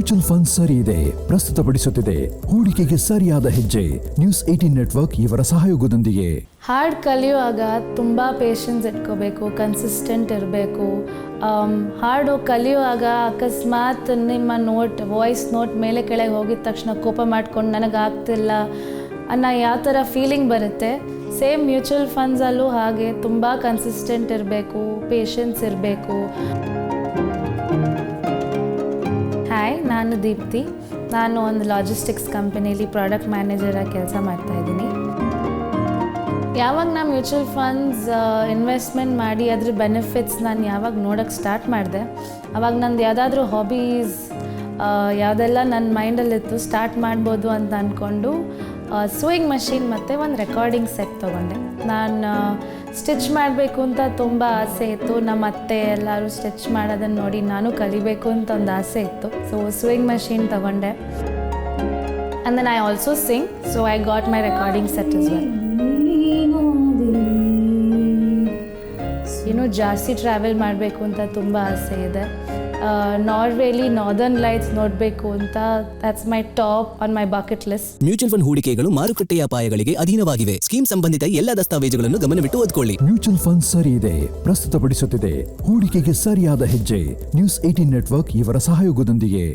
Mutual fund ಸರಿ ಇದೆ ಪ್ರಸ್ತುತಪಡಿಸುತ್ತಿದೆ ಹೂಡಿಕೆಗೆ ಸರಿಯಾದ ಹೆಜ್ಜೆ. ನ್ಯೂಸ್ 18 ನೆಟ್ವರ್ಕ್ ಇವರ ಸಹಯೋಗದೊಂದಿಗೆ. ಹಾಡು ಕಲಿಯುವಾಗ ತುಂಬ ಪೇಷನ್ಸ್ ಇಟ್ಕೋಬೇಕು, ಕನ್ಸಿಸ್ಟೆಂಟ್ ಇರಬೇಕು. ಹಾಡು ಕಲಿಯುವಾಗ ಅಕಸ್ಮಾತ್ ನಿಮ್ಮ ವಾಯ್ಸ್ ನೋಟ್ ಮೇಲೆ ಕೆಳಗೆ ಹೋಗಿದ ತಕ್ಷಣ ಕೋಪ ಮಾಡ್ಕೊಂಡು ನನಗಾಗ್ತಿಲ್ಲ ಅನ್ನೋ ಯಾವ ಥರ ಫೀಲಿಂಗ್ ಬರುತ್ತೆ. ಸೇಮ್ ಮ್ಯೂಚುವಲ್ ಫಂಡ್ಸಲ್ಲೂ ಹಾಗೆ ತುಂಬ ಕನ್ಸಿಸ್ಟೆಂಟ್ ಇರಬೇಕು, ಪೇಷನ್ಸ್ ಇರಬೇಕು. ಹಾಯ್, ನಾನು ದೀಪ್ತಿ. ನಾನು ಒಂದು ಲಾಜಿಸ್ಟಿಕ್ಸ್ ಕಂಪನಿಯಲ್ಲಿ ಪ್ರಾಡಕ್ಟ್ ಮ್ಯಾನೇಜರಾಗಿ ಕೆಲಸ ಮಾಡ್ತಾಯಿದ್ದೀನಿ. ಯಾವಾಗ ನಾನು ಮ್ಯೂಚುವಲ್ ಫಂಡ್ಸ್ ಇನ್ವೆಸ್ಟ್ಮೆಂಟ್ ಮಾಡಿ ಅದ್ರ ಬೆನಿಫಿಟ್ಸ್ ನಾನು ಯಾವಾಗ ನೋಡೋಕ್ಕೆ ಸ್ಟಾರ್ಟ್ ಮಾಡಿದೆ, ಆವಾಗ ನಂದು ಯಾವುದಾದ್ರೂ ಹಾಬೀಸ್ ಯಾವುದೆಲ್ಲ ನನ್ನ ಮೈಂಡಲ್ಲಿತ್ತು ಸ್ಟಾರ್ಟ್ ಮಾಡ್ಬೋದು ಅಂತ ಅಂದ್ಕೊಂಡು ಸೂಯಿಂಗ್ ಮಷೀನ್ ಮತ್ತು ಒಂದು ರೆಕಾರ್ಡಿಂಗ್ ಸೆಟ್ ತೊಗೊಂಡೆ. ನಾನು ಸ್ಟಿಚ್ ಮಾಡಬೇಕು ಅಂತ ತುಂಬ ಆಸೆ ಇತ್ತು. ನಮ್ಮ ಅತ್ತೆ ಎಲ್ಲರೂ ಸ್ಟಿಚ್ ಮಾಡೋದನ್ನು ನೋಡಿ ನಾನು ಕಲಿಬೇಕು ಅಂತ ಒಂದು ಆಸೆ ಇತ್ತು. ಸೊ ಸೂಯಿಂಗ್ ಮಷೀನ್ ತೊಗೊಂಡೆ. And then I also sing, so I got my recording set as well. ಇನ್ನೂ ಜಾಸ್ತಿ ಟ್ರಾವೆಲ್ ಮಾಡಬೇಕು ಅಂತ ತುಂಬ ಆಸೆ ಇದೆ. ನಾರ್ವೇಲಿ ನಾರ್ದರ್ನ್ ಲೈಟ್ಸ್ ನೋಡಬೇಕು ಅಂತ, that's my top on my bucket list. Mutual fund ಹೂಡಿಕೆಗಳು ಮಾರುಕಟ್ಟೆಯ ಅಪಾಯಗಳಿಗೆ ಅಧೀನವಾಗಿವೆ. ಸ್ಕೀಮ್ ಸಂಬಂಧಿತ ಎಲ್ಲ ದಸ್ತಾವೇಜುಗಳನ್ನು ಗಮನವಿಟ್ಟು ಓದಿಕೊಳ್ಳಿ. ಮ್ಯೂಚುವಲ್ ಫಂಡ್ ಸರಿ ಇದೆ ಪ್ರಸ್ತುತಪಡಿಸುತ್ತಿದೆ ಹೂಡಿಕೆಗೆ ಸರಿಯಾದ ಹೆಜ್ಜೆ. ನ್ಯೂಸ್ 18 ನೆಟ್ವರ್ಕ್ ಇವರ ಸಹಯೋಗದೊಂದಿಗೆ.